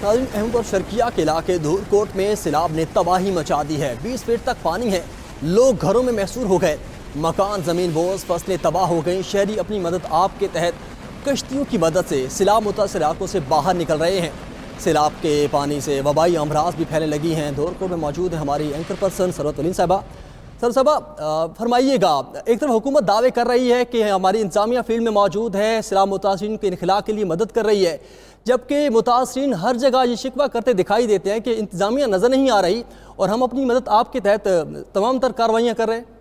नाज़रीन, अहमदपुर शर्किया के इलाके धूरकोट में सैलाब ने तबाही मचा दी है। 20 फीट तक पानी है, लोग घरों में महसूर हो गए, मकान ज़मीन बोझ, फसलें तबाह हो गईं। शहरी अपनी मदद आप के तहत कश्तियों की मदद से सैलाब मुतासर इलाकों से बाहर निकल रहे हैं। सैलाब के पानी से वबाई अमराज भी फैलने लगी हैं। धूरकोट में मौजूद है हमारी एंकर पर्सन सरवत वलीम साहिबा। सर साहबा, फरमाइएगा, एक तरफ हुकूमत दावे कर रही है कि हमारी इंतजामिया फील्ड में मौजूद है, सैलाब मुतासरीन के इनखला के लिए मदद कर रही है, जबकि मुतासरीन हर जगह ये शिकवा करते दिखाई देते हैं कि इंतजामिया नज़र नहीं आ रही और हम अपनी मदद आपके तहत तमाम तर कार्रवाइयाँ कर रहे हैं।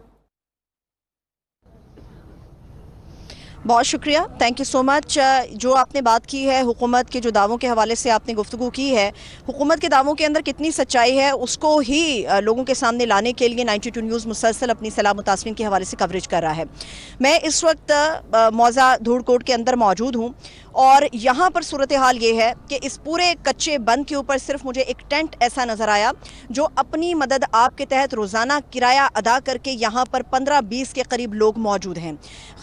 बहुत शुक्रिया, थैंक यू सो मच। जो आपने बात की है हुकूमत के जो दावों के हवाले से आपने गुफ्तगू की है, हुकूमत के दावों के अंदर कितनी सच्चाई है उसको ही लोगों के सामने लाने के लिए 92 न्यूज़ मुसलसल अपनी सैलाब मुतासरीन के हवाले से कवरेज कर रहा है। मैं इस वक्त मौजा धूरकोट के अंदर मौजूद हूँ और यहाँ पर सूरत हाल ये है कि इस पूरे कच्चे बंद के ऊपर सिर्फ मुझे एक टेंट ऐसा नज़र आया जो अपनी मदद आपके तहत रोज़ाना किराया अदा करके यहाँ पर 15-20 के करीब लोग मौजूद हैं।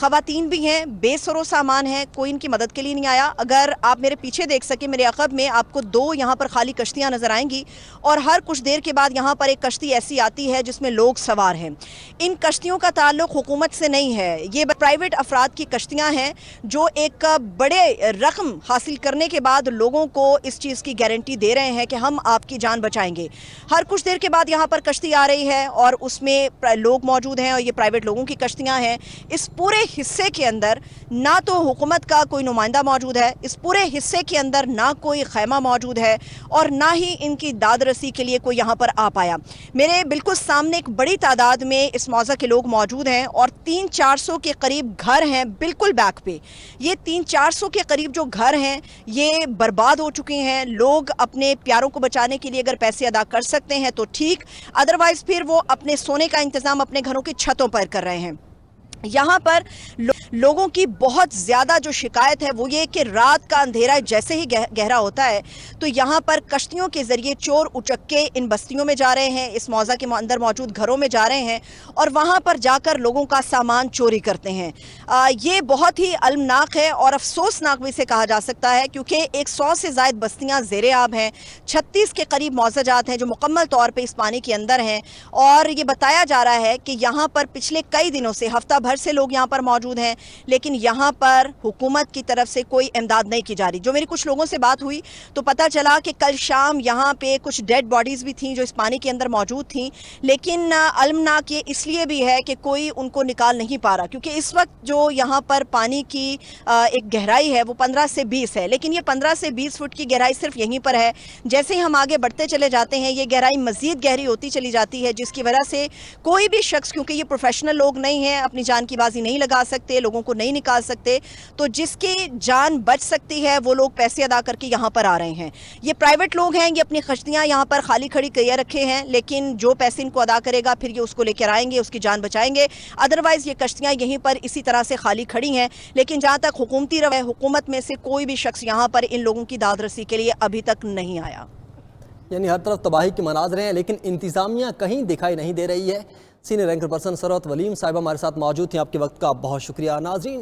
ख़वातीन भी हैं, बेसरो सामान है, कोई इनकी मदद के लिए नहीं आया। अगर आप मेरे पीछे देख सकें, मेरे अक़ब में आपको 2 यहाँ पर खाली कश्तियाँ नज़र आएंगी और हर कुछ देर के बाद यहाँ पर एक कश्ती ऐसी आती है जिसमें लोग सवार हैं। इन कश्तियों का ताल्लुक हुकूमत से नहीं है, ये प्राइवेट अफराद की कश्तियाँ हैं जो एक बड़े रकम हासिल करने के बाद लोगों को इस चीज़ की गारंटी दे रहे हैं कि हम आपकी जान बचाएंगे। हर कुछ देर के बाद यहाँ पर कश्ती आ रही है और उसमें लोग मौजूद हैं और ये प्राइवेट लोगों की कश्तियाँ हैं। इस पूरे हिस्से के अंदर ना तो हुकूमत का कोई नुमाइंदा मौजूद है, इस पूरे हिस्से के अंदर ना कोई खैमा मौजूद है और ना ही इनकी दाद रसी के लिए कोई यहाँ पर आ पाया। मेरे बिल्कुल सामने एक बड़ी तादाद में इस मौज़ा के लोग मौजूद हैं और 300-400 के करीब घर हैं बिल्कुल बैक पे। ये 300-400 के करीब जो घर हैं ये बर्बाद हो चुके हैं। लोग अपने प्यारों को बचाने के लिए अगर पैसे अदा कर सकते हैं तो ठीक, अदरवाइज फिर वो अपने सोने का इंतजाम अपने घरों की छतों पर कर रहे हैं। यहाँ पर लोगों की बहुत ज़्यादा जो शिकायत है वो ये कि रात का अंधेरा जैसे ही गहरा होता है तो यहाँ पर कश्तियों के ज़रिए चोर उचक्के इन बस्तियों में जा रहे हैं, इस मौज़ा के अंदर मौजूद घरों में जा रहे हैं और वहाँ पर जाकर लोगों का सामान चोरी करते हैं। ये बहुत ही अलमनाक है और अफसोसनाक भी इसे कहा जा सकता है क्योंकि 100 से ज़ायद बस्तियाँ ज़ेरे आब हैं, 36 के करीब मौज़ाजात हैं जो मुकम्मल तौर पर इस पानी के अंदर हैं और ये बताया जा रहा है कि यहाँ पर पिछले कई दिनों से हफ्ता भर से लोग यहाँ पर मौजूद हैं, लेकिन यहाँ पर हुकूमत की तरफ से कोई इमदाद नहीं की जा रही। जो मेरी कुछ लोगों से बात हुई तो पता चला कि कल शाम यहाँ पे कुछ डेड बॉडीज़ भी थीं जो इस पानी के अंदर मौजूद थीं, लेकिन अलमनाक ये इसलिए भी है कि कोई उनको निकाल नहीं पा रहा क्योंकि इस वक्त जो यहाँ पर पानी की एक गहराई है वो 15 से 20 है, लेकिन ये 15 से 20 फुट की गहराई सिर्फ यहीं पर है। जैसे ही हम आगे बढ़ते चले जाते हैं ये गहराई मज़ीद गहरी होती चली जाती है जिसकी वजह से कोई भी शख्स, क्योंकि ये प्रोफेशनल लोग नहीं हैं, अपनी जान की बाजी नहीं लगा सकते, लोगों को नहीं निकाल सकते, तो जिसकी जान बच सकती है वो लोग पैसे अदा करके यहाँ पर आ रहे हैं। ये प्राइवेट लोग हैं, ये अपनी कश्तियाँ यहाँ पर खाली खड़ी किए रखे हैं, लेकिन जो पैसे इनको अदा करेगा फिर ये उसको लेकर आएंगे, उसकी जान बचाएंगे। अदरवाइज़ ये कश्तियाँ यहीं पर इसी तरह से खाली खड़ी हैं। लेकिन जहाँ तक हुकूमती रवैया, हुकूमत में से कोई भी शख्स यहाँ पर इन लोगों की दाद रसी के लिए अभी तक नहीं आया। यानी हर तरफ तबाही के मनाज़रे हैं लेकिन इंतज़ामिया कहीं दिखाई नहीं दे रही है। सीनियर एंकर पर्सन सरवत वलीम साहिबा हमारे साथ मौजूद थी। आपके वक्त का बहुत शुक्रिया। नाज़रीन,